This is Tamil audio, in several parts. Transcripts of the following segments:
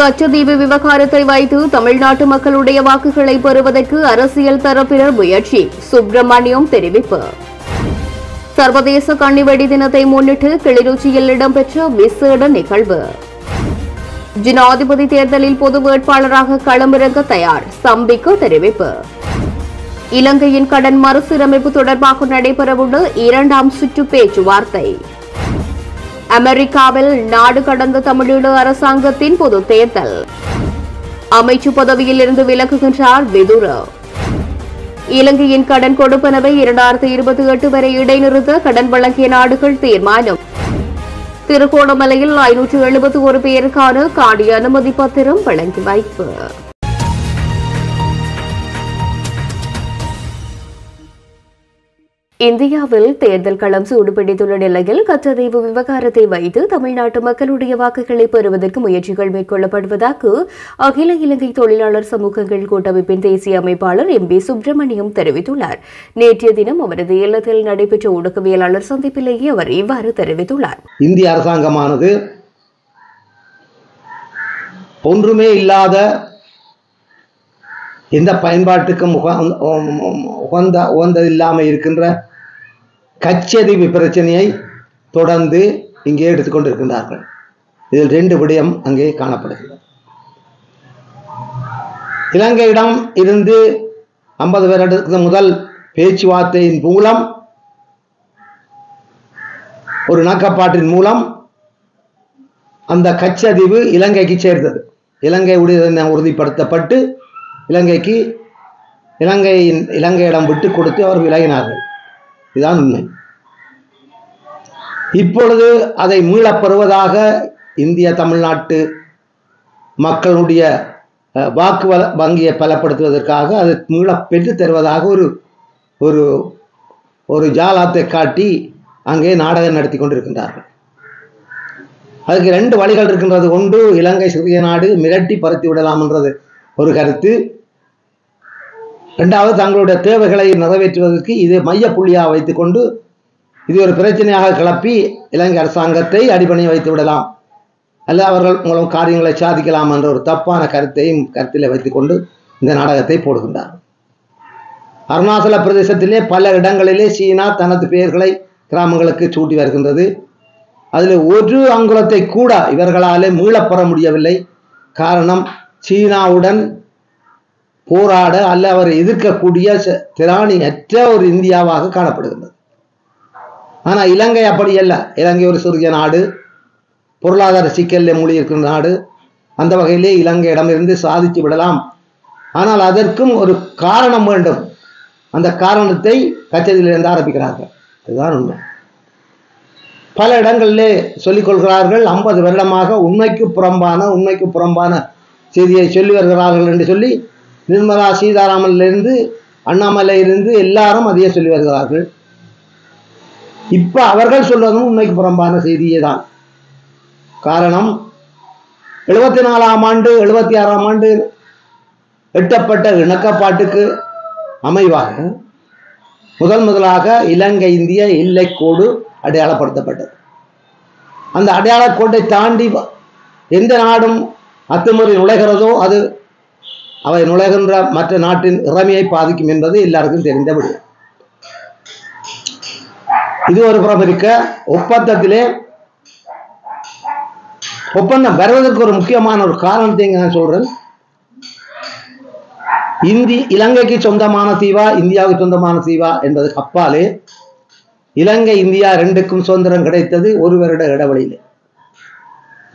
கச்சதீவு விவகாரத்தை வைத்து தமிழ்நாட்டு மக்களுடைய வாக்குகளை பெறுவதற்கு அரசியல் தரப்பினர் முயற்சி, சுப்பிரமணியம் தெரிவிப்பு. சர்வதேச கன்னிவெடி தினத்தை முன்னிட்டு கிளிநொச்சியில் இடம்பெற்ற விசேட நிகழ்வு. ஜனாதிபதி தேர்தலில் பொது வேட்பாளராக களமிறங்க தயார், சம்பிக்க தெரிவிப்பு. இலங்கையின் கடன் மறுசீரமைப்பு தொடர்பாக நடைபெறவுள்ள 2ஆம் சுற்று பேச்சுவார்த்தை. அமெரிக்காவில் நாடு கடந்த தமிழீழ அரசாங்கத்தின் பொது தேர்தல். அமைச்சு பதவியில் இருந்து விலகுகின்றார் விதுர. இலங்கையின் கடன் கொடுப்பனவை 2028 வரை இடைநிறுத்த கடன் வழங்கிய நாடுகள் தீர்மானம். திருகோணமலையில் 571 பேருக்கான காடி அனுமதி பத்திரம் வழங்கி வைப்பு. இந்தியாவில் தேர்தல் களம் சூடுபிடித்துள்ள நிலையில் கச்சதீவு விவகாரத்தை வைத்து தமிழ்நாட்டு மக்களுடைய வாக்குகளை பெறுவதற்கு முயற்சிகள் மேற்கொள்ளப்படுவதாக அகில இலங்கை தொழிலாளர் சமூகங்கள் கூட்டமைப்பின் தேசிய அமைப்பாளர் MP சுப்பிரமணியம் தெரிவித்துள்ளார். நேற்றைய தினம் அவரது இல்லத்தில் நடைபெற்ற ஊடகவியலாளர் சந்திப்பிலேயே அவர் இவ்வாறு தெரிவித்துள்ளார். இந்திய அரசாங்கமானது ஒன்றுமே இல்லாத எந்த பயன்பாட்டுக்கும் உகந்ததில்லாமல் இருக்கின்ற கச்சதீவு பிரச்சனையை தொடர்ந்து இங்கே எடுத்துக்கொண்டிருக்கின்றார்கள். இதில் 2 விடயம் அங்கே காணப்படுகிறது. இலங்கையிடம் இருந்து 50 வருடத்துக்கு முதல் பேச்சுவார்த்தையின் மூலம், ஒரு இணக்கப்பாட்டின் மூலம் அந்த கச்சதீவு இலங்கைக்கு சேர்ந்தது. இலங்கை உறுதிப்படுத்தப்பட்டு இலங்கையிடம் விட்டு கொடுத்து அவர் விலகினார்கள். இதுதான் உண்மை. இப்பொழுது அதை மீளப்பெறுவதாக இந்திய தமிழ்நாட்டு மக்களுடைய வாக்கு வங்கியை பலப்படுத்துவதற்காக அதை மீள பெற்று தருவதாக ஒரு ஜாலத்தை காட்டி அங்கே நாடகம் நடத்தி கொண்டிருக்கின்றார்கள். அதுக்கு 2 வழிகள் இருக்கின்றது. ஒன்று, இலங்கை சிறிய நாடு, மிரட்டி பருத்தி விடலாம் என்றது ஒரு கருத்து. 2வது, தங்களுடைய தேவைகளை நிறைவேற்றுவதற்கு இது மையப்புள்ளியாக வைத்துக்கொண்டு இது ஒரு பிரச்சனையாக கிளப்பி இலங்கை அரசாங்கத்தை அடிபணிய வைத்து விடலாம், அல்ல அவர்கள் மூலம் காரியங்களை சாதிக்கலாம் என்ற ஒரு தப்பான கருத்தில் வைத்துக்கொண்டு இந்த நாடகத்தை போடுகின்றார். அருணாச்சல பிரதேசத்திலே பல இடங்களிலே சீனா தனது பெயர்களை கிராமங்களுக்கு சூட்டி வருகின்றது. அதில் ஒரு அங்குலத்தை கூட இவர்களாலே மீளப்பெற முடியவில்லை. காரணம், சீனாவுடன் போராட அல்ல அவர் எதிர்க்கக்கூடிய திராணியற்ற ஒரு இந்தியாவாக காணப்படுகின்றது. ஆனால் இலங்கை அப்படி அல்ல. இலங்கை ஒரு சிறிய நாடு, பொருளாதார சிக்கலில் மூழ்கி இருக்கிற நாடு. அந்த வகையிலே இலங்கையிடமிருந்து சாதித்து விடலாம். ஆனால் அதற்கும் ஒரு காரணம் வேண்டும். அந்த காரணத்தை கச்சதீவிலிருந்து ஆரம்பிக்கிறார்கள். அதுதான் உண்மை. பல இடங்களிலே சொல்லிக் கொள்கிறார்கள், 50 வருடமாக உண்மைக்கு புறம்பான செய்தியை சொல்லி வருகிறார்கள் என்று சொல்லி நிர்மலா சீதாராமனிலிருந்து அண்ணாமலையிலிருந்து எல்லாரும் அதையே சொல்லி வருகிறார்கள். இப்ப அவர்கள் சொல்வதும் உண்மைக்கு புறம்பான செய்தியே தான். காரணம், 74ஆம் ஆண்டு 76ஆம் ஆண்டு எட்டப்பட்ட இணக்கப்பாட்டுக்கு அமைவாக முதலாக இலங்கை இந்திய எல்லைக்கோடு அடையாளப்படுத்தப்பட்டது. அந்த அடையாளக்கோட்டை தாண்டி எந்த நாடும் அத்துமுறை நுழைகிறதோ அது அவை நுழைகின்ற மற்ற நாட்டின் இறமையை பாதிக்கும் என்பது எல்லாருக்கும் தெரிந்தபடி. இது ஒரு புறம் இருக்க, ஒப்பந்தம் வருவதற்கு ஒரு முக்கியமான ஒரு காரணத்தை நான் சொல்றேன். இலங்கைக்கு சொந்தமான தீவா, இந்தியாவுக்கு சொந்தமான தீவா என்பதுக்கு அப்பாலே இலங்கை இந்தியா 2க்கும் சுதந்திரம் கிடைத்தது 1 வருட இடைவெளியில்.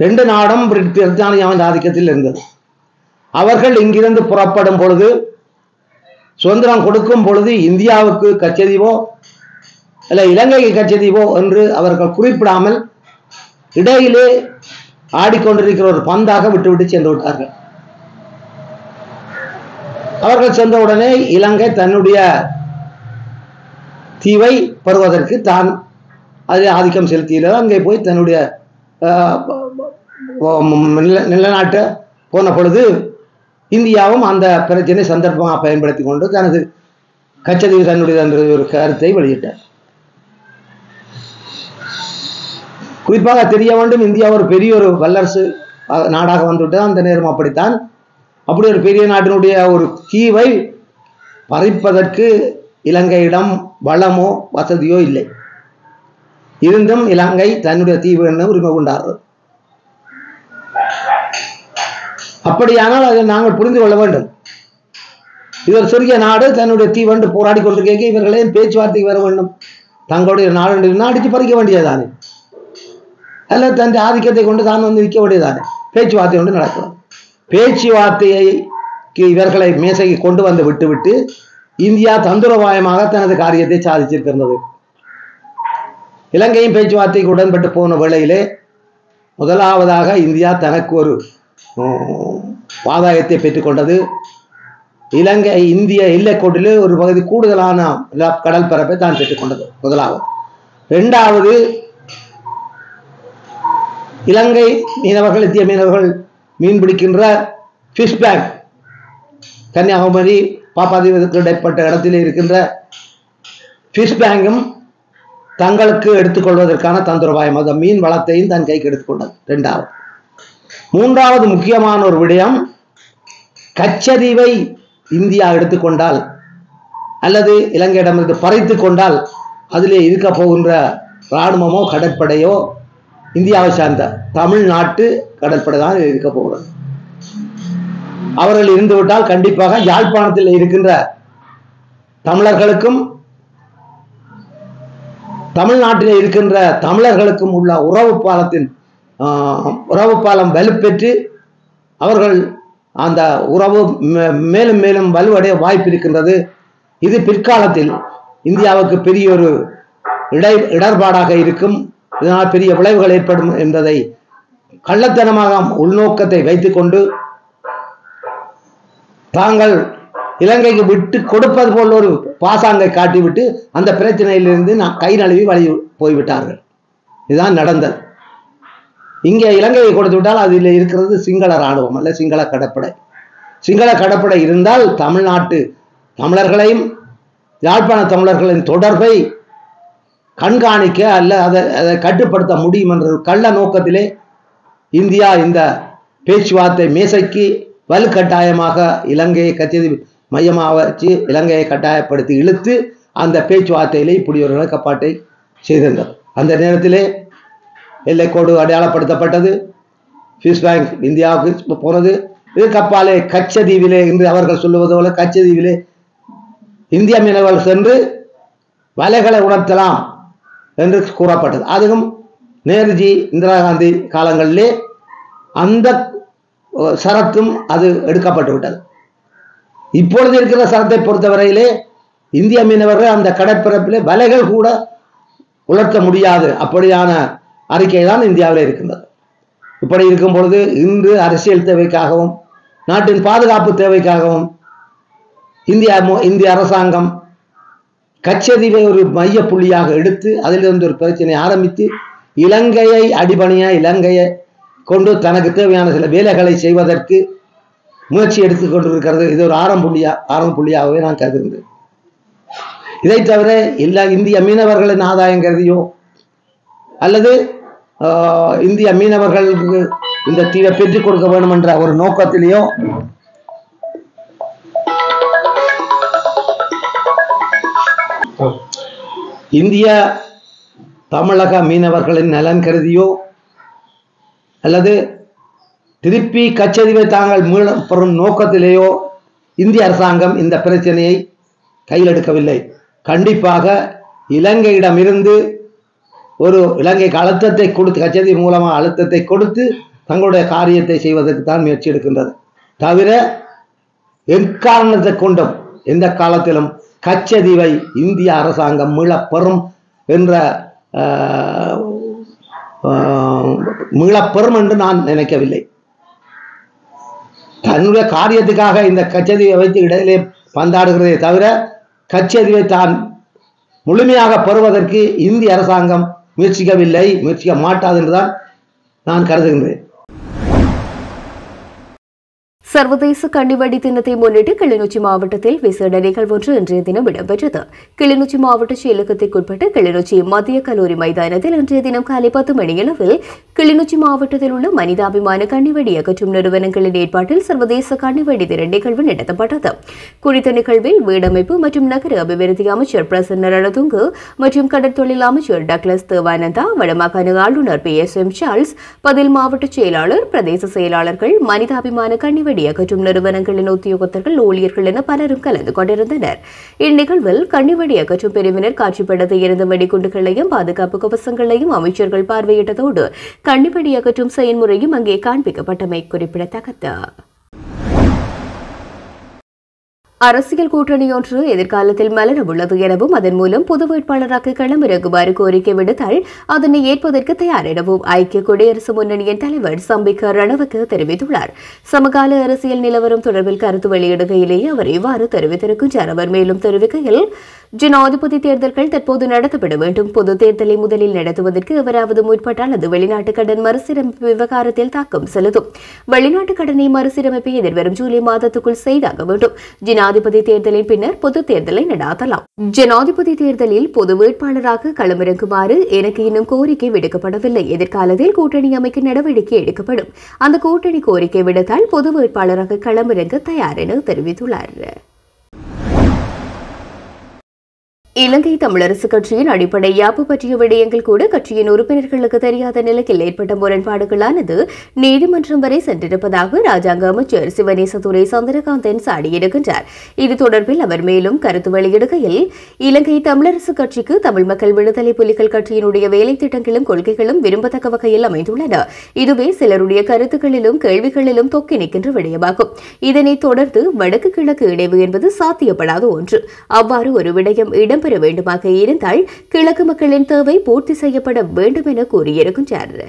2 நாடும் பிரித்தானியாவின் ஆதிக்கத்தில் இருந்தது. அவர்கள் இங்கிருந்து புறப்படும் பொழுது, சுதந்திரம் கொடுக்கும் பொழுது இந்தியாவுக்கு கச்சதீவோ அல்ல இலங்கைக்கு கச்சதீவோ என்று அவர்கள் குறிப்பிடாமல் இடையிலே ஆடிக்கொண்டிருக்கிற ஒரு பந்தாக விட்டுவிட்டு சென்று விட்டார்கள். அவர்கள் சென்றவுடனே இலங்கை தன்னுடைய தீவை பெறுவதற்கு தான் அதில் ஆதிக்கம் செலுத்தியது. அங்கே போய் தன்னுடைய நிலநாட்ட போன பொழுது இந்தியாவும் அந்த பிரச்சனை சந்தர்ப்பமாக பயன்படுத்தி கொண்டு தனது கச்சதீவு தன்னுடைய என்ற ஒரு கருத்தை வெளியிட்டார். குறிப்பாக தெரிய வேண்டும், இந்தியா ஒரு பெரிய ஒரு வல்லரசு நாடாக வந்துவிட்டது. அந்த நேரம் அப்படித்தான். அப்படி ஒரு பெரிய நாட்டினுடைய ஒரு தீவை பறிப்பதற்கு இலங்கையிடம் வளமோ வசதியோ இல்லை. இருந்தும் இலங்கை தன்னுடைய தீவு என்ன உரிமை கொண்டார்கள். அப்படியானால் அதை நாங்கள் புரிந்து கொள்ள வேண்டும். இது ஒரு சிறிய நாடு, தன்னுடைய தீவண்டு போராடி கொண்டிருக்க இவர்களே பேச்சுவார்த்தைக்கு வர வேண்டும். தங்களுடைய நாடு அடித்து பறிக்க வேண்டியதானே, அல்ல தன் ஆதிக்கத்தை கொண்டு தான் வந்து நிற்க வேண்டியதானே. பேச்சுவார்த்தை கொண்டு நடக்கலாம். பேச்சுவார்த்தையை இவர்களை மேசைக்கு கொண்டு வந்து விட்டுவிட்டு இந்தியா தந்திரோபாயமாக தனது காரியத்தை சாதிச்சிருக்கின்றது. இலங்கையும் பேச்சுவார்த்தைக்கு உடன்பட்டு போன வேளையிலே முதலாவதாக இந்தியா தனக்கு ஒரு ஆதாயத்தை பெற்றுக்கொண்டது. இலங்கை இந்திய எல்லைக்கோட்டிலே ஒரு பகுதி கூடுதலான கடல் பரப்பை தான் பெற்றுக்கொண்டது முதலாவது. இரண்டாவது, இலங்கை மீனவர்கள் இந்திய மீனவர்கள் மீன் பிடிக்கின்ற ஃபிஷ் பேங்க், கன்னியாகுமரி பாப்பாதீவுக்கு இடைப்பட்ட இடத்திலே இருக்கின்ற ஃபிஷ் பேங்கும் தங்களுக்கு எடுத்துக்கொள்வதற்கான தந்திரோபாயம், அந்த மீன் வளத்தையும் தன் கைக்கு எடுத்துக்கொண்டது இரண்டாவது. மூன்றாவது முக்கியமான ஒரு விடயம், கச்சதீவை இந்தியா எடுத்துக்கொண்டால் அல்லது இலங்கையிடமிருந்து பறித்து கொண்டால் அதிலே இருக்க போகின்ற இராணுவமோ கடற்படையோ இந்தியாவை சார்ந்த தமிழ்நாட்டு கடற்படை தான் இருக்க போகிறது. அவர்கள் இருந்துவிட்டால் கண்டிப்பாக யாழ்ப்பாணத்தில் இருக்கின்ற தமிழர்களுக்கும் தமிழ்நாட்டில் இருக்கின்ற தமிழர்களுக்கும் உள்ள உறவு பாலம் வலுப்பெற்று அவர்கள் அந்த உறவு மேலும் மேலும் வலுவடைய வாய்ப்பு இருக்கின்றது. இது பிற்காலத்தில் இந்தியாவுக்கு பெரிய ஒரு இடர்பாடாக இருக்கும். இதனால் பெரிய விளைவுகள் ஏற்படும் என்பதை கள்ளத்தனமாக உள்நோக்கத்தை வைத்துக்கொண்டு தாங்கள் இலங்கைக்கு விட்டு கொடுப்பது போல் ஒரு பாசாங்கை காட்டிவிட்டு அந்த பிரச்சனையிலிருந்து கை நழுவி வழி போய்விட்டார்கள். இதுதான் நடந்தது. இங்கே இலங்கையை கொடுத்து விட்டால் அதில் இருக்கிறது சிங்கள இராணுவம் அல்ல சிங்கள கடற்படை. சிங்கள கடற்படை இருந்தால் தமிழ்நாட்டு தமிழர்களையும் யாழ்ப்பாண தமிழர்களின் தொடர்பை கண்காணிக்க அல்ல அதை கட்டுப்படுத்த முடியும் என்ற கள்ள நோக்கத்திலே இந்தியா இந்த பேச்சுவார்த்தை மேசைக்கு வலுக்கட்டாயமாக இலங்கையை கச்சதீவு மையமாக வச்சு இலங்கையை கட்டாயப்படுத்தி இழுத்து அந்த பேச்சுவார்த்தையிலே இப்படி ஒரு இணக்கப்பாட்டை செய்திருந்தது. அந்த நேரத்திலே எல்லைக்கோடு அடையாளப்படுத்தப்பட்டது. ஃபிஷ் பேங்க் இந்தியாவுக்கு போனது. இதுக்கு அப்பாலே கச்சதீவிலே என்று அவர்கள் சொல்லுவது போல கச்சதீவிலே இந்திய மீனவர்கள் சென்று வலைகளை உணர்த்தலாம் என்று கூறப்பட்டது. அதுவும் நேருஜி இந்திரா காந்தி காலங்களிலே அந்த சரத்தும் அது எடுக்கப்பட்டு விட்டது. இப்பொழுது இருக்கிற சரத்தை பொறுத்தவரையிலே இந்திய மீனவர்கள் அந்த கடற்பரப்பிலே வலைகள் கூட உலர்த்த முடியாது, அப்படியான அறிக்கை தான் இந்தியாவில் இருக்கின்றது. இப்படி இருக்கும் பொழுது இன்று அரசியல் தேவைக்காகவும் நாட்டின் பாதுகாப்பு தேவைக்காகவும் இந்திய அரசாங்கம் கச்சதீவை ஒரு மைய புள்ளியாக எடுத்து அதிலிருந்து ஒரு பிரச்சனை ஆரம்பித்து இலங்கையை அடிபணிய இலங்கையை கொண்டு தனக்கு தேவையான சில வேலைகளை செய்வதற்கு முயற்சி எடுத்துக் கொண்டிருக்கிறது. இது ஒரு ஆரம்ப புள்ளியாகவே நான் கருதுகிறேன். இதை தவிர இந்திய மீனவர்களின் ஆதாயம் கருதியோ அல்லது இந்திய மீனவர்களுக்கு இந்த தீவை பெற்றுக் கொடுக்க வேண்டும் என்ற ஒரு நோக்கத்திலேயோ இந்திய தமிழக மீனவர்களின் நலன் கருதியோ அல்லது திருப்பி கச்சதீவை தாங்கள் பெறும் நோக்கத்திலேயோ இந்திய அரசாங்கம் இந்த பிரச்சனையை கையில் எடுக்கவில்லை. கண்டிப்பாக இலங்கையிடமிருந்து ஒரு இலங்கைக்கு அழுத்தத்தை கொடுத்து கச்சதீவு மூலமாக அழுத்தத்தை கொடுத்து தங்களுடைய காரியத்தை செய்வதற்கு தான் முயற்சி எடுக்கின்றது. தவிர எக்காரணத்தை கொண்டும் எந்த காலத்திலும் கச்சதீவை இந்திய அரசாங்கம் மீளப்பெறும் என்ற மீளப்பெறும் என்று நான் நினைக்கவில்லை. தன்னுடைய காரியத்துக்காக இந்த கச்சதீவை வைத்து இடையிலே பந்தாடுகிறதே தவிர கச்சதீவை தான் முழுமையாக பெறுவதற்கு இந்திய அரசாங்கம் முயற்சிக்கவில்லை, முயற்சிக்க மாட்டாது என்றுதான் நான் கருதுகின்றேன். சர்வதேச கன்னிவெடி தினத்தை முன்னிட்டு கிளிநொச்சி மாவட்டத்தில் விசேட நிகழ்வு ஒன்று இன்றைய தினம் இடம்பெற்றது. கிளிநொச்சி மாவட்ட செயலகத்திற்குட்பட்ட கிளிநொச்சி மத்திய கல்லூரி மைதானத்தில் இன்றைய தினம் காலை 10 மணியளவில் கிளிநொச்சி மாவட்டத்தில் உள்ள மனிதாபிமான கன்னிவெடி அகற்றும் நிறுவனங்களின் ஏற்பாட்டில் சர்வதேச கன்னிவெடி தின நிகழ்வு நடத்தப்பட்டது. குறித்த நிகழ்வில் வீடமைப்பு மற்றும் நகர அபிவிருத்தி அமைச்சர் பிரசன்ன ரணதுங்கு மற்றும் கடற்தொழில் அமைச்சர் டக்ளஸ் தேவானந்தா, வடமாகாண ஆளுநர் PSM சார்ல்ஸ், பதில் மாவட்ட செயலாளர், பிரதேச செயலாளர்கள், மனிதாபிமான கன்னிவெடி அகற்றும் நிறுவனங்களின் உத்தியோகத்தர்கள், ஊழியர்கள் என பலரும் கலந்து கொண்டிருந்தனர். இந்நிகழ்வில் கன்னிவெடி அகற்றும் பிரிவினர் காட்சிப்படுத்த இருந்த வெடிகுண்டுகளையும் பாதுகாப்பு கவசங்களையும் அமைச்சர்கள் பார்வையிட்டதோடு கன்னிவெடி அகற்றும் செயல்முறையும் அங்கே காண்பிக்கப்பட்டமை குறிப்பிடத்தக்கது. அரசியல் கூட்டணி ஒன்று எதிர்காலத்தில் மலரவுள்ளது எனவும் அதன் மூலம் பொது வேட்பாளராக களமிறங்குமாறு கோரிக்கை விடுத்தால் அதனை ஏற்பதற்கு தயார் எனவும் ஐக்கிய குடியரசு முன்னணியின் தலைவர் சம்பிக்க ரணவக்க தெரிவித்துள்ளார். சமகால அரசியல் நிலவரம் தொடர்பில் கருத்து வெளியிடுகையிலேயே அவர் இவ்வாறு தெரிவித்திருக்கின்றார். அவர் மேலும் தெரிவிக்கையில், ஜனாதிபதி தேர்தல்கள் தற்போது நடத்தப்பட வேண்டும். பொது தேர்தலை முதலில் நடத்துவதற்கு எவராவது முற்பட்டால் அது வெளிநாட்டு கடன் மறுசீரமைப்பு விவகாரத்தில் தாக்கம் செலுத்தும். வெளிநாட்டு கடனை மறுசீரமைப்பை எதிர்வரும் ஜூலை மாதத்துக்குள் செய்தாக வேண்டும். ஜனாதிபதி தேர்தலின் பின்னர் பொது தேர்தலை நடாத்தலாம். ஜனாதிபதி தேர்தலில் பொது வேட்பாளராக களமிறங்குமாறு எனக்கு இன்னும் கோரிக்கை விடுக்கப்படவில்லை. எதிர்காலத்தில் கூட்டணி அமைக்க நடவடிக்கை எடுக்கப்படும். அந்த கூட்டணி கோரிக்கை விடுத்தால் பொது வேட்பாளராக களமிறங்க தயார் என தெரிவித்துள்ளார். இலங்கை தமிழரசு கட்சியின் அடிப்படை யாப்பு பற்றிய விடயங்கள் கூட கட்சியின் உறுப்பினர்களுக்கு தெரியாத நிலையில் ஏற்பட்ட முரண்பாடுகளானது நீதிமன்றம் வரை சென்றிருப்பதாக ராஜாங்க அமைச்சர் சிவனேசதுரை சந்திரகாந்தன் சாடியிருக்கின்றார். இது தொடர்பில் அவர் மேலும் கருத்து வெளியிடுகையில், இலங்கை தமிழரசு கட்சிக்கு தமிழ் மக்கள் விடுதலை புலிகள் கட்சியினுடைய வேலை திட்டங்களும் கொள்கைகளும் விரும்பத்தக்க வகையில் அமைந்துள்ளன. இதுவே சிலருடைய கருத்துக்களிலும் கேள்விகளிலும் தொக்கி நிற்கின்ற விடயமாகும். இதனைத் தொடர்ந்து வடக்கு கிழக்கு இணைவு என்பது சாத்தியப்படாத ஒன்று. அவ்வாறு ஒரு விடயம் இடம்பெற வேண்டுமாக இருந்தால் கிழக்கு மக்களின் தேவை பூர்த்தி செய்யப்பட வேண்டும் என கூறியிருக்கின்றார்.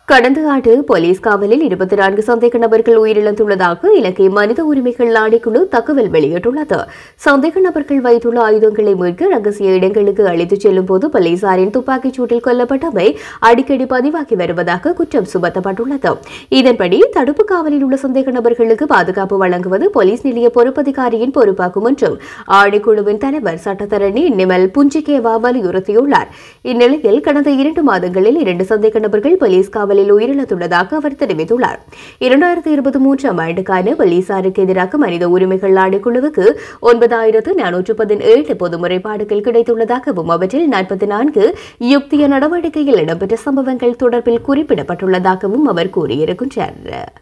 கடந்த ஆண்டு போலீஸ் காவலில் 24 சந்தேக நபர்கள் உயிரிழந்துள்ளதாக இலங்கை மனித உரிமைகள் ஆணைக்குழு தகவல் வெளியிட்டுள்ளது. சந்தேக நபர்கள் வைத்துள்ள ஆயுதங்களை மீட்க ரகசிய இடங்களுக்கு அழைத்துச் செல்லும் போது போலீசாரின் துப்பாக்கிச் சூட்டில் கொல்லப்பட்டவை அடிக்கடி பதிவாகி வருவதாக குற்றம் சுமத்தப்பட்டுள்ளது. இதன்படி தடுப்பு காவலில் உள்ள சந்தேக நபர்களுக்கு பாதுகாப்பு வழங்குவது போலீஸ் நிலைய பொறுப்பதிகாரியின் பொறுப்பாகும் என்றும் ஆணைக்குழுவின் தலைவர் சட்டத்தரணி நிமல் புஞ்சிகேவா வலியுறுத்தியுள்ளார். இந்நிலையில் கடந்த 2 மாதங்களில் 2 சந்தேக நபர்கள் போலீஸ் காவலில் உயிரிழந்துள்ளதாக அவர் தெரிவித்துள்ளார். 2023 ஆண்டுக்கான போலீசாருக்கு எதிராக மனித உரிமைகள் ஆணைக்குழுவுக்கு 9417 பொது முறைப்பாடுகள் கிடைத்துள்ளதாகவும் அவற்றில் 44 யுக்திய நடவடிக்கையில் இடம்பெற்ற சம்பவங்கள் தொடர்பில் குறிப்பிடப்பட்டுள்ளதாகவும் அவர் கூறியிருக்கின்றார்.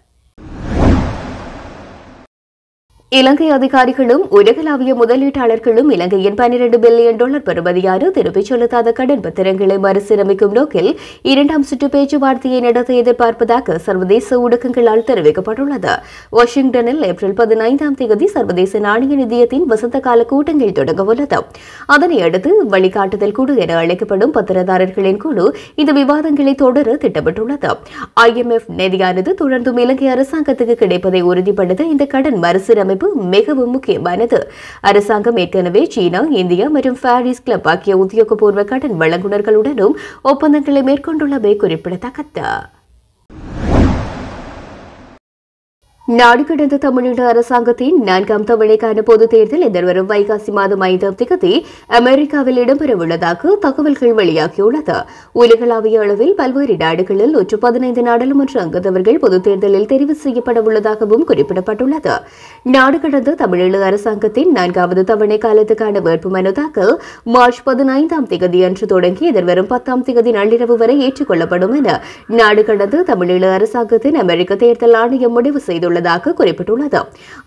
இலங்கை அதிகாரிகளும் உலகளாவிய முதலீட்டாளர்களும் இலங்கையின் $12 பில்லியன் பெறுமதியான திருப்பிச் செலுத்தாத கடன் பத்திரங்களை மறுசீரமைக்கும் நோக்கில் 2ஆம் சுற்று பேச்சுவார்த்தையை நடத்த எதிர்பார்ப்பதாக சர்வதேச ஊடகங்களால் தெரிவிக்கப்பட்டுள்ளது. வாஷிங்டனில் ஏப்ரல் 15ஆம் தேதி சர்வதேச நாணய நிதியத்தின் வசந்த கால கூட்டங்கள் தொடங்கவுள்ளது. அதனையடுத்து வழிகாட்டுதல் குழு என அழைக்கப்படும் பத்திரதாரர்களின் குழு இந்த விவாதங்களை தொடர திட்டமிட்டுள்ளது. IMF நிதியானது தொடர்ந்தும் இலங்கை அரசாங்கத்துக்கு கிடைப்பதை உறுதிப்படுத்த இந்த கடன் மறுசீரமைப்பு மிகவும் முக்கியமானது. அரசாங்கம் ஏற்கனவே சீனா, இந்தியா மற்றும் பாரிஸ் கிளப் ஆகிய உத்தியோகபூர்வ கடன் வழங்குநர்களுடனும் ஒப்பந்தங்களை மேற்கொண்டுள்ளமை குறிப்பிடத்தக்கது. நாடு கடந்த தமிழ்நாடு அரசாங்கத்தின் 4ஆம் தவணைக்கான பொதுத் தேர்தல் எதிர்வரும் வைகாசி மாதம் 5ஆம் தேதி அமெரிக்காவில் இடம்பெறவுள்ளதாக தகவல்கள் வெளியாகியுள்ளது. உலகளாவிய அளவில் பல்வேறு நாடுகளில் 115 நாடாளுமன்ற அங்கத்தவர்கள் பொதுத் தேர்தலில் தெரிவு செய்யப்பட உள்ளதாகவும் குறிப்பிடப்பட்டுள்ளது. நாடு கடந்த தமிழீழ அரசாங்கத்தின் 4வது தவணை காலத்துக்கான வேட்புமனு தாக்கல் மார்ச் 15ஆம் தேதி அன்று தொடங்கி எதிர்வரும் 10ஆம் தேதி நள்ளிரவு வரை ஏற்றுக்கொள்ளப்படும் என நாடு கடந்த தமிழீழ அரசாங்கத்தின் அமெரிக்க தேர்தல் ஆணையம் முடிவு செய்துள்ளது குறிப்பிட்டுள்ளது.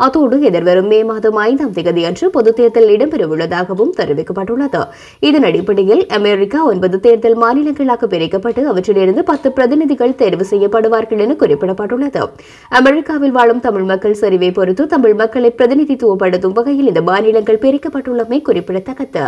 அதோடு எதிர்வரும் மே மாதம் 5ஆம் தேதி அன்று பொதுத் தேர்தல் இடம்பெறவுள்ளதாகவும் தெரிவிக்கப்பட்டுள்ளது. இதன் அடிப்படையில் அமெரிக்கா 9 தேர்தல் மாநிலங்களாக பிரிக்கப்பட்டு அவற்றிலிருந்து 10 பிரதிநிதிகள் தேர்வு செய்யப்படுவார்கள் என குறிப்பிடப்பட்டுள்ளது. அமெரிக்காவில் வாழும் தமிழ் மக்கள் சரிவை பொறுத்து தமிழ் மக்களை பிரதிநிதித்துவப்படுத்தும் வகையில் இந்த மாநிலங்கள் பிரிக்கப்பட்டுள்ளமை குறிப்பிடத்தக்கது.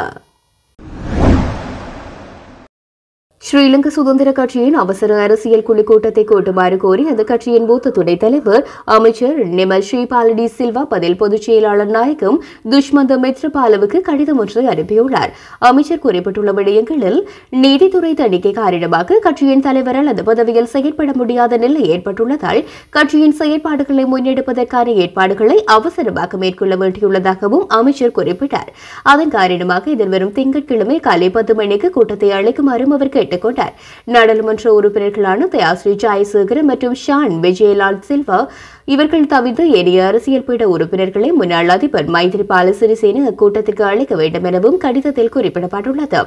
ஸ்ரீலங்கா சுதந்திர கட்சியின் அவசர அரசியல் குழு கூட்டத்தை கூட்டுமாறு கோரி அந்த கட்சியின் மூத்த துணைத் தலைவர் அமைச்சர் நிமல் ஸ்ரீபாலடி சில்வா பதில் பொதுச் செயலாளர் நாயகம் துஷ்மந்த மித்ரபாலவுக்கு கடிதம் ஒன்றை அனுப்பியுள்ளார். அமைச்சர் குறிப்பிட்டுள்ள விடயங்களில் நீதித்துறை தணிக்கை காரணமாக கட்சியின் தலைவரால் அந்த பதவியில் செயற்பட முடியாத நிலை ஏற்பட்டுள்ளதால் கட்சியின் செயற்பாடுகளை முன்னெடுப்பதற்கான ஏற்பாடுகளை அவசரமாக மேற்கொள்ள வேண்டியுள்ளதாகவும் அமைச்சர் குறிப்பிட்டார். அதன் காரணமாக எதிர்வரும் திங்கட்கிழமை காலை 10 மணிக்கு கூட்டத்தை அழைக்குமாறும் அவர் கேட்டுக்கொண்டார். நாடாளுமன்ற உறுப்பினர்களான தயாஸ்ரீ ஜெயசேகர மற்றும் ஷான் விஜயலால் சில்வா இவர்கள் தவிர்த்து ஏனைய அரசியல் பீட உறுப்பினர்களை முன்னாள் அதிபர் மைத்ரிபால சிறிசேன அக்கூட்டத்திற்கு அழைக்க வேண்டும் எனவும் கடிதத்தில் குறிப்பிடப்பட்டுள்ளது.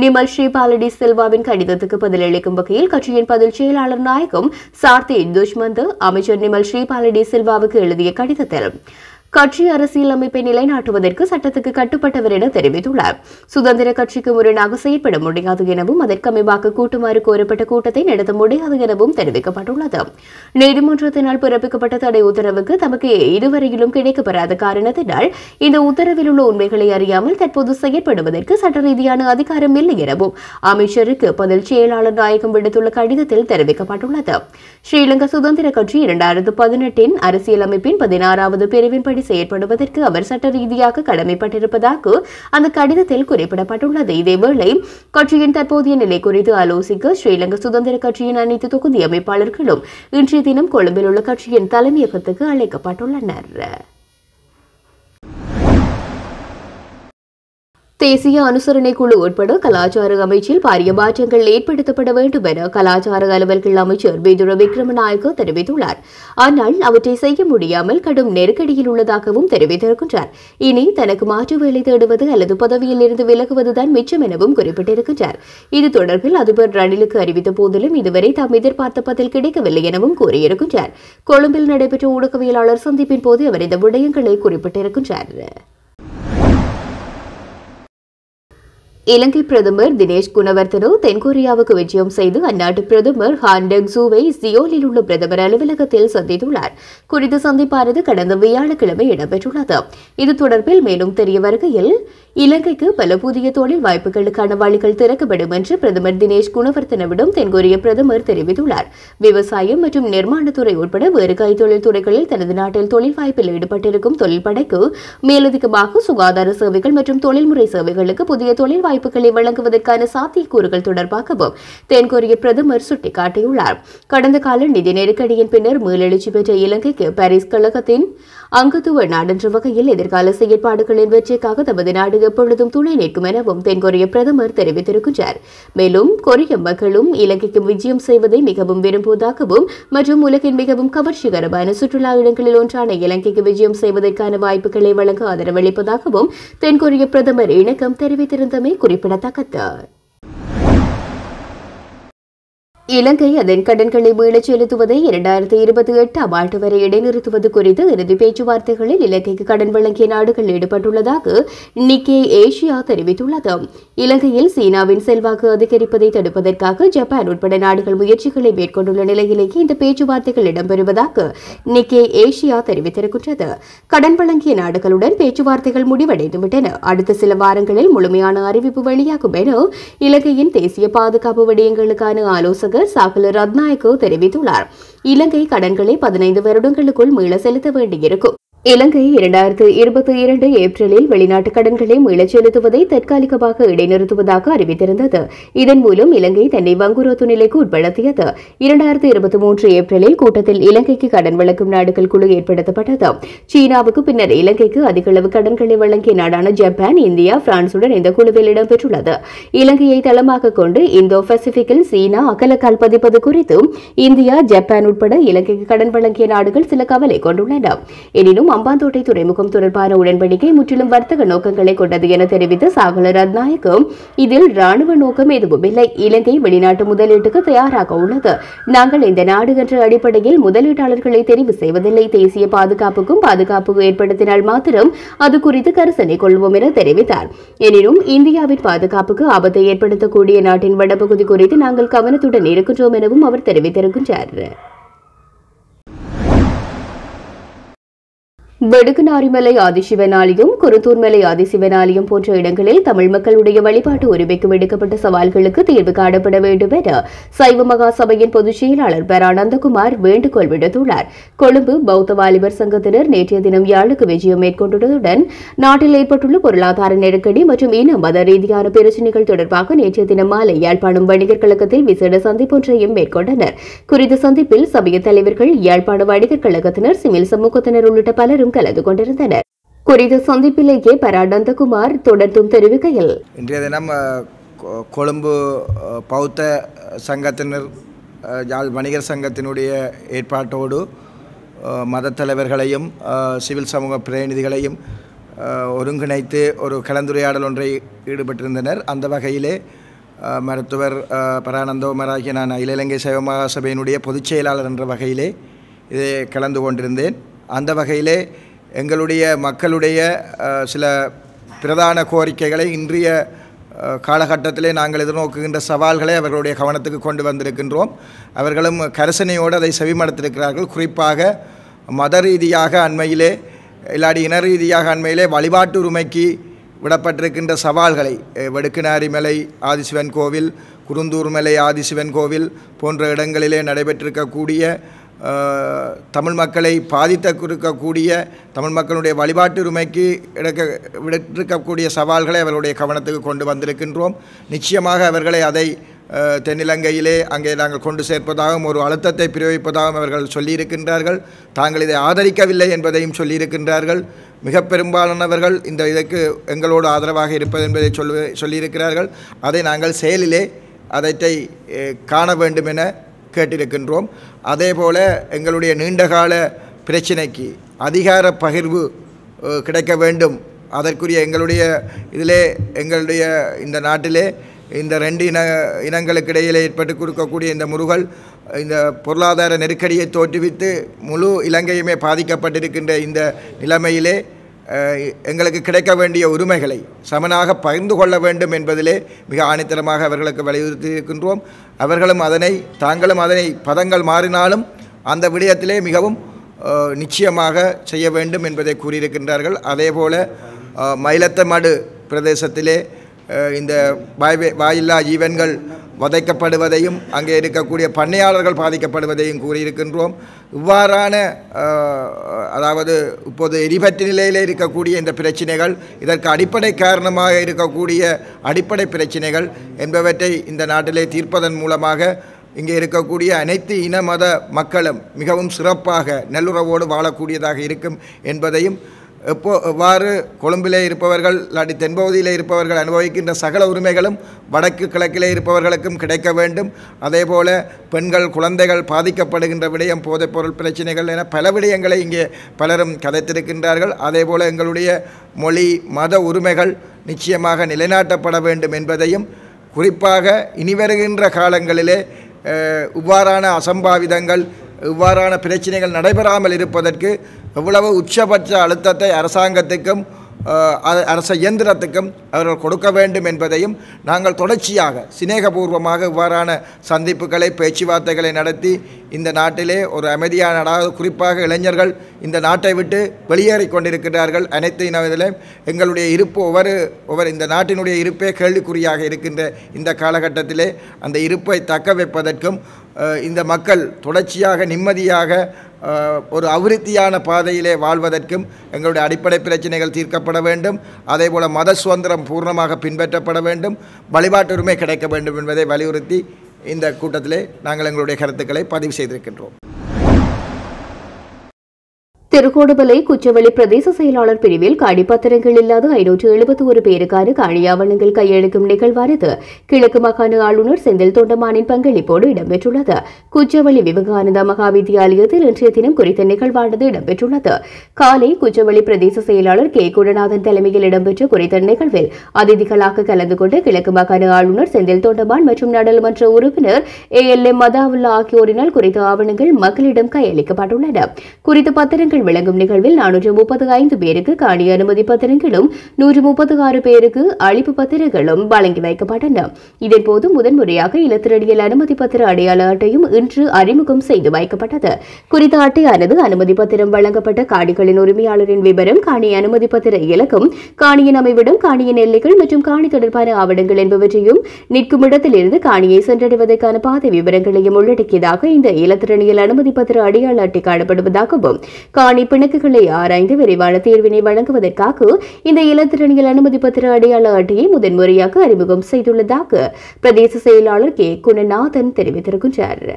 நிமல் ஸ்ரீபாலடி சில்வாவின் கடிதத்துக்கு பதிலளிக்கும் வகையில் கட்சியின் பதில் செயலாளர் நாயகம் சார்த்தி துஷ்மந்த் அமைச்சர் நிமல் ஸ்ரீபாலடி சில்வாவுக்கு எழுதிய கடிதத்தில் கட்சி அரசியலமைப்பை நிலைநாட்டுவதற்கு சட்டத்துக்கு கட்டுப்பட்டவர் என தெரிவித்துள்ளார். சுதந்திர கட்சிக்கு முரணாக செயற்பட முடியாது எனவும் அதற்கமைவாக கூட்டுமாறு கோரப்பட்ட கூட்டத்தை நடத்த முடியாது எனவும் தெரிவிக்கப்பட்டுள்ளது. நீதிமன்றத்தினால் பிறப்பிக்கப்பட்ட தடை உத்தரவுக்கு தமக்கு இதுவரையிலும் கிடைக்கப்பெறாத காரணத்தினால் இந்த உத்தரவில் உள்ள உண்மைகளை அறியாமல் தற்போது செயற்படுவதற்கு சட்ட ரீதியான அதிகாரம் இல்லை எனவும் அமைச்சருக்கு பதில் செயலாளர் நாயகம் விடுத்துள்ள கடிதத்தில் தெரிவிக்கப்பட்டுள்ளது. ஸ்ரீலங்கா சுதந்திர கட்சி 2018 அரசியலமைப்பின் 16வது பிரிவின்படி செயற்படுவதற்கு அவர் சட்ட ரீதியாக கடமைப்பட்டிருப்பதாக அந்த கடிதத்தில் குறிப்பிடப்பட்டுள்ளது. இதேவேளை கட்சியின் தற்போதைய நிலை குறித்து ஆலோசிக்க ஸ்ரீலங்கா சுதந்திர கட்சியின் அனைத்து தொகுதி அமைப்பாளர்களும் இன்றைய தினம் கொழும்பில் உள்ள கட்சியின் தலைமையகத்துக்கு அழைக்கப்பட்டுள்ளனர். தேசிய அனுசரணை குழு உட்பட கலாச்சார அமைச்சில் பாரிய மாற்றங்கள் ஏற்படுத்தப்பட வேண்டும் என கலாச்சார அலுவல்கள் அமைச்சர் விதுர விக்ரமநாயக்க தெரிவித்துள்ளார். ஆனால் அவற்றை செய்ய முடியாமல் கடும் நெருக்கடியில் உள்ளதாகவும் தெரிவித்திருக்கின்றார். இனி தனக்கு மாற்று வேலை தேடுவது அல்லது பதவியில் இருந்து விலகுவதுதான் மிச்சம் எனவும் குறிப்பிட்டிருக்கின்றார். இது தொடர்பில் அதிபர் ரணிலுக்கு அறிவித்த போதிலும் இதுவரை தாம் எதிர்பார்த்த பதில் கிடைக்கவில்லை எனவும் கூறியிருக்கின்றார். கொழும்பில் நடைபெற்ற ஊடகவியலாளர் சந்திப்பின் போது அவர் இந்த விடயங்களை குறிப்பிட்டிருக்கின்றார். இலங்கை பிரதமர் தினேஷ் குணவர்த்தன தென்கொரியாவுக்கு விஜயம் செய்து அந்நாட்டு பிரதமர் ஹான் டெக் சூவை சியோலில் உள்ள பிரதமர் அலுவலகத்தில் சந்தித்துள்ளார். குறித்த சந்திப்பானது கடந்த வியாழக்கிழமை இடம்பெற்றுள்ளது. இது தொடர்பில் மேலும் தெரிய வருகையில் இலங்கைக்கு பல புதிய தொழில் வாய்ப்புகளுக்கான வழிகள் திறக்கப்படும் என்று பிரதமர் தினேஷ் குணவர்த்தனவிடம் தென்கொரிய பிரதமர் தெரிவித்துள்ளார். விவசாயம் மற்றும் நிர்மாணத்துறை உட்பட வேறு கைத்தொழில் துறைகளில் தனது நாட்டில் தொழில் வாய்ப்பில் ஈடுபட்டிருக்கும் தொழில் படைக்கு மேலதிகமாக சுகாதார சேவைகள் மற்றும் தொழில்முறை சேவைகளுக்கு புதிய தொழில் வாய்ப்புகளை வழங்குவதற்கான சாத்தியக்கூறுகள் தொடர்பாகவும் தென்கொரிய பிரதமர் சுட்டிக்காட்டியுள்ளார். கடந்த கால நிதி நெருக்கடியின் பின்னர் மீளெழுச்சி பெற்ற இலங்கைக்கு பாரிஸ் கழகத்தின் அங்கத்துவ நாடென்ற வகையில் எதிர்கால செயற்பாடுகளின் வெற்றிக்காக தமது நாடு எப்பொழுதும் துணை நிற்கும் எனவும் தென்கொரிய பிரதமர் தெரிவித்திருக்கிறார். மேலும் கொரிய மக்களும் இலங்கைக்கு விஜயம் செய்வதை மிகவும் விரும்புவதாகவும் மற்றும் உலகின் மிகவும் கவர்ச்சிகரமான சுற்றுலா இடங்களில் ஒன்றான இலங்கைக்கு விஜயம் செய்வதற்கான வாய்ப்புகளை வழங்க ஆதரவளிப்பதாகவும் தென்கொரிய பிரதமர் இணக்கம் தெரிவித்திருந்தமை குறிப்பிடத்தக்கது. இலங்கை அதன் கடன்களை மீளச் செலுத்துவதை 2028 ஆண்டு வரை இடைநிறுத்துவது குறித்து இறுதி பேச்சுவார்த்தைகளில் இலங்கைக்கு கடன் வழங்கிய நாடுகள் ஈடுபட்டுள்ளதாக நிக்கே ஏசியா தெரிவித்துள்ளது. இலங்கையில் சீனாவின் செல்வாக்கு அதிகரிப்பதை தடுப்பதற்காக ஜப்பான் உட்பட நாடுகள் முயற்சிகளை மேற்கொண்டுள்ள நிலையிலேயே இந்த பேச்சுவார்த்தைகள் இடம்பெறுவதாக நிக்கே ஏசியா தெரிவித்திருக்கின்றது. கடன் வழங்கிய நாடுகளுடன் பேச்சுவார்த்தைகள் முடிவடைந்துவிட்டன. அடுத்த சில வாரங்களில் முழுமையான அறிவிப்பு வெளியாகும் என இலங்கையின் தேசிய பாதுகாப்பு விடயங்களுக்கான ஆலோசகர் சாகல ரத்நாயக்க தெரிவித்துள்ளார். இலங்கை கடன்களை 15 வருடங்களுக்குள் மீள செலுத்த வேண்டியிருக்கும். இலங்கை 2022 ஏப்ரலில் வெளிநாட்டு கடன்களை மீளச் செலுத்துவதை தற்காலிகமாக இடைநிறுத்துவதாக அறிவித்திருந்தது. இதன் மூலம் இலங்கை தன்னை வங்குரோத்து நிலைக்கு உட்படுத்தியது. 2023 ஏப்ரலில் கூட்டத்தில் இலங்கைக்கு கடன் வழங்கும் நாடுகள் குழு ஏற்படுத்தப்பட்டது. சீனாவுக்கு பின்னர் இலங்கைக்கு அதிகளவு கடன்களை வழங்கிய நாடான ஜப்பான், இந்தியா, பிரான்சுடன் இந்த குழுவில் இடம்பெற்றுள்ளது. இலங்கையை தளமாக கொண்டு இந்தோ பசிபிக்கில் சீனா அகலக்கால் பதிப்பது குறித்து இந்தியா, ஜப்பான் உட்பட இலங்கைக்கு கடன் வழங்கிய நாடுகள் சில கவலை கொண்டுள்ளன. எனினும் அம்பாந்தோட்டை துறைமுகம் தொடர்பான உடன்படிக்கை முற்றிலும் வர்த்தக நோக்கங்களை கொண்டது என தெரிவித்த சாகல ரத்நாயக்கம் இதில் ராணுவ நோக்கம் எதுவும் இல்லை. இலங்கை வெளிநாட்டு முதலீட்டுக்கு தயாராக உள்ளது. நாங்கள் இந்த நாடு என்ற அடிப்படையில் முதலீட்டாளர்களை தெரிவு செய்வதில்லை. தேசிய பாதுகாப்புக்கும் பாதுகாப்பு ஏற்படுத்தினால் மாத்திரம் அது குறித்து கரிசனை கொள்வோம் என தெரிவித்தார். எனினும் இந்தியாவின் பாதுகாப்புக்கு ஆபத்தை ஏற்படுத்தக்கூடிய நாட்டின் வடபகுதி குறித்து நாங்கள் கவனத்துடன் இருக்கின்றோம் எனவும் அவர் தெரிவித்திருக்கின்றார். வெடுக்குநாரிமலை ஆதிசிவன் ஆலயம், குருத்தூர்மலை ஆதிசிவன் ஆலயம் போன்ற இடங்களில் தமிழ் மக்களுடைய வழிபாட்டு உரிமைக்கு விடுக்கப்பட்ட சவால்களுக்கு தீர்வு காணப்பட வேண்டும் என சைவ மகா சபையின் பொதுச் செயலாளர் பரானந்தகுமார் வேண்டுகோள் விடுத்துள்ளார். கொழும்பு பௌத்த வாலிபர் சங்கத்தினர் நேற்றைய தினம் யாழுக்கு விஜயம் மேற்கொண்டுள்ளதுடன் நாட்டில் ஏற்பட்டுள்ள பொருளாதார நெருக்கடி மற்றும் இன மத ரீதியான பிரச்சினைகள் தொடர்பாக நேற்றைய தினம் மாலை யாழ்ப்பாணம் வணிகர் கழகத்தில் விசேட சந்திப்பொன்றையும் மேற்கொண்டனர். குறித்த சந்திப்பில் சபைய தலைவர்கள், யாழ்ப்பாண வணிகர் கழகத்தினர், சிவில் சமூகத்தினர் உள்ளிட்ட பலரும் கலந்து கொண்டிருந்தனர். குறித்த சந்திப்பிலேயே பரானந்தகுமார் தொடர்ந்தும் தெரிவிக்கையில், இன்றைய தினம் கொழும்பு பௌத்த சங்கத்தினர், யாழ் வணிகர் சங்கத்தினுடைய ஏற்பாட்டோடு மத தலைவர்களையும் சிவில் சமூக பிரதிநிதிகளையும் ஒருங்கிணைத்து ஒரு கலந்துரையாடல் ஒன்றை ஈடுபட்டிருந்தனர். அந்த வகையிலே மருத்துவர் பரானந்தகுமாராகிய நான் அகில இலங்கை சைவ மகா சபையினுடைய பொதுச் செயலாளர் என்ற வகையிலே இதை கலந்து கொண்டிருந்தேன். அந்த வகையிலே எங்களுடைய மக்களுடைய சில பிரதான கோரிக்கைகளை இன்றைய காலகட்டத்திலே நாங்கள் எதிர்நோக்குகின்ற சவால்களை அவர்களுடைய கவனத்துக்கு கொண்டு வந்திருக்கின்றோம். அவர்களும் கரிசனையோடு அதை செவிமடுத்திருக்கிறார்கள். குறிப்பாக மத ரீதியாக அண்மையிலே இல்லாடி இன ரீதியாக அண்மையிலே வழிபாட்டு உரிமைக்கு விடப்பட்டிருக்கின்ற சவால்களை, வெடுக்குநாரிமலை ஆதிசிவன் கோவில், குருந்தூர்மலை ஆதிசிவன் கோவில் போன்ற இடங்களிலே நடைபெற்றிருக்கக்கூடிய தமிழ் மக்களை பாதித்திருக்கக்கூடிய தமிழ் மக்களுடைய வழிபாட்டு உரிமைக்கு விடத்திருக்கக்கூடிய சவால்களை அவர்களுடைய கவனத்துக்கு கொண்டு வந்திருக்கின்றோம். நிச்சயமாக அவர்களை அதை தென்னிலங்கையிலே அங்கே நாங்கள் கொண்டு சேர்ப்பதாகவும் ஒரு அழுத்தத்தை பிரயோகிப்பதாகவும் அவர்கள் சொல்லியிருக்கின்றார்கள். தாங்கள் இதை ஆதரிக்கவில்லை என்பதையும் சொல்லியிருக்கின்றார்கள். மிக பெரும்பாலானவர்கள் இந்த இதற்கு எங்களோடு ஆதரவாக இருப்பது என்பதை சொல்லியிருக்கிறார்கள். அதை நாங்கள் செயலிலே அதை காண வேண்டும் என கேட்டிருக்கின்றோம். அதேபோல எங்களுடைய நீண்டகால பிரச்சினைக்கு அதிகார பகிர்வு கிடைக்க வேண்டும். அதற்குரிய எங்களுடைய இதிலே எங்களுடைய இந்த நாட்டிலே இந்த ரெண்டு இனங்களுக்கு இடையிலே ஏற்பட்டு கொடுக்கக்கூடிய இந்த முருகல், இந்த பொருளாதார நெருக்கடியை தோற்றுவித்து முழு இலங்கையுமே பாதிக்கப்பட்டிருக்கின்ற இந்த நிலைமையிலே எங்களுக்கு கிடைக்க வேண்டிய உரிமைகளை சமனாக பகிர்ந்து கொள்ள வேண்டும் என்பதிலே மிக ஆணித்தரமாக அவர்களுக்கு வலியுறுத்தி இருக்கின்றோம். அவர்களும் தாங்களும் அதனை பதங்கள் மாறினாலும் அந்த விடயத்திலே மிகவும் நிச்சயமாக செய்ய வேண்டும் என்பதை கூறியிருக்கின்றார்கள். அதேபோல மயிலத்தமடு பிரதேசத்திலே இந்த வாயில்லா ஜீவன்கள் வதைக்கப்படுவதையும் அங்கே இருக்கக்கூடிய பண்ணையாளர்கள் பாதிக்கப்படுவதையும் கூறியிருக்கின்றோம். இவ்வாறான அதாவது இப்போது எரிபற்றி நிலையிலே இருக்கக்கூடிய இந்த பிரச்சனைகள், இதற்கு அடிப்படை காரணமாக இருக்கக்கூடிய அடிப்படை பிரச்சனைகள் என்பவற்றை இந்த நாட்டிலே தீர்ப்பதன் மூலமாக இங்கே இருக்கக்கூடிய அனைத்து இன மத மக்களும் மிகவும் சிறப்பாக நல்லுறவோடு வாழக்கூடியதாக இருக்கும் என்பதையும், எவ்வாறு கொழும்பிலே இருப்பவர்கள் இல்லாட்டி தென்பகுதியிலே இருப்பவர்கள் அனுபவிக்கின்ற சகல உரிமைகளும் வடக்கு கிழக்கிலே இருப்பவர்களுக்கும் கிடைக்க வேண்டும். அதேபோல பெண்கள், குழந்தைகள் பாதிக்கப்படுகின்ற விடயம், போதைப்பொருள் பிரச்சனைகள் என பல விடயங்களை இங்கே பலரும் கதைத்திருக்கின்றார்கள். அதேபோல எங்களுடைய மொழி, மத உரிமைகள் நிச்சயமாக நிலைநாட்டப்பட வேண்டும் என்பதையும், குறிப்பாக இனி வருகின்ற காலங்களிலே இவ்வாறான அசம்பாவிதங்கள், இவ்வாறான பிரச்சனைகள் நடைபெறாமல் இருப்பதற்கு எவ்வளவு உச்சபட்ச அழுத்தத்தை அரசாங்கத்துக்கும் அரச இயந்திரத்துக்கும் அவர்கள் கொடுக்க வேண்டும் என்பதையும் நாங்கள் தொடர்ச்சியாக சிநேகபூர்வமாக இவ்வாறான சந்திப்புகளை, பேச்சுவார்த்தைகளை நடத்தி இந்த நாட்டிலே ஒரு அமைதியான நாடாக, குறிப்பாக இளைஞர்கள் இந்த நாட்டை விட்டு வெளியேறி கொண்டிருக்கிறார்கள். அனைத்து இனத்திலே எங்களுடைய இருப்பு ஒவ்வொரு இந்த நாட்டினுடைய இருப்பே கேள்விக்குறியாக இருக்கின்ற இந்த காலகட்டத்திலே அந்த இருப்பை தக்க வைப்பதற்கும் இந்த மக்கள் தொடர்ச்சியாக நிம்மதியாக ஒரு அபிவிருத்தியான பாதையிலே வாழ்வதற்கும் எங்களுடைய அடிப்படை பிரச்சனைகள் தீர்க்கப்பட வேண்டும். அதேபோல் மத சுதந்திரம் பூர்ணமாக பின்பற்றப்பட வேண்டும், வழிபாட்டு உரிமை கிடைக்க வேண்டும் என்பதை வலியுறுத்தி இந்த கூட்டத்திலே நாங்கள் எங்களுடைய கருத்துக்களை பதிவு செய்திருக்கின்றோம். திருகோடுமலை குச்சவெளி பிரதேச செயலாளர் பிரிவில் காணிப்பத்திரங்கள் இல்லாத 571 பேருக்கான காணி ஆவணங்கள் கையளிக்கும் நிகழ்வானது கிழக்கு மாகாண ஆளுநர் செந்தில் தொண்டமானின் பங்களிப்போடு இடம்பெற்றுள்ளது. குச்சவெளி விவேகானந்தா மகா வித்தியாலயத்தில் இன்றைய தினம் குறித்த நிகழ்வானது இடம்பெற்றுள்ளது. காலை குச்சவெளி பிரதேச செயலாளர் கே குடநாதன் தலைமையில் இடம்பெற்ற குறித்த நிகழ்வில் அதிதிகளாக கலந்து கொண்ட கிழக்கு மாகாண ஆளுநர் செந்தில் தொண்டமான் மற்றும் நாடாளுமன்ற உறுப்பினர் ALM மதாவுல்லா ஆகியோரினால் குறித்த ஆவணங்கள் மக்களிடம் கையளிக்கப்பட்டுள்ளன. குறித்த பத்திரங்கள் வழங்கும் நிகழ்வில் 435 பேருக்கு காணி அனுமதி பத்திரங்களும் 136 பேருக்கு அளிப்பு பத்திரங்களும் வழங்கி வைக்கப்பட்டன. இதன்போது முதன்முறையாக இலத்திரனியல் அனுமதி பத்திர அடையாள அட்டையும் இன்று அறிமுகம் செய்து வைக்கப்பட்டது. குறித்த அட்டையானது அனுமதி பத்திரம் வழங்கப்பட்ட காணிகளின் உரிமையாளரின் விவரம், காணி அனுமதி பத்திர இலக்கம், காணியின் அமைவிடம், காணியின் எல்லைகள் மற்றும் காணி தொடர்பான ஆவணங்கள் என்பவற்றையும் நிற்கும் இடத்திலிருந்து காணியை சென்றடைவதற்கான பாதை விவரங்களையும் உள்ளடக்கியதாக இந்த இலத்திரனியல் அனுமதி பத்திர அடையாள அட்டை காணப்படுவதாகவும், காணி பிணக்குகளை ஆராய்ந்து விரைவான தீர்வினை வழங்குவதற்காக இந்த இலத்திரனியல் அனுமதி பத்திர அடையாள அட்டையை முதன்முறையாக அறிமுகம் செய்துள்ளதாக பிரதேச செயலாளர் கே. குணநாதன் தெரிவித்திருக்கின்றார்.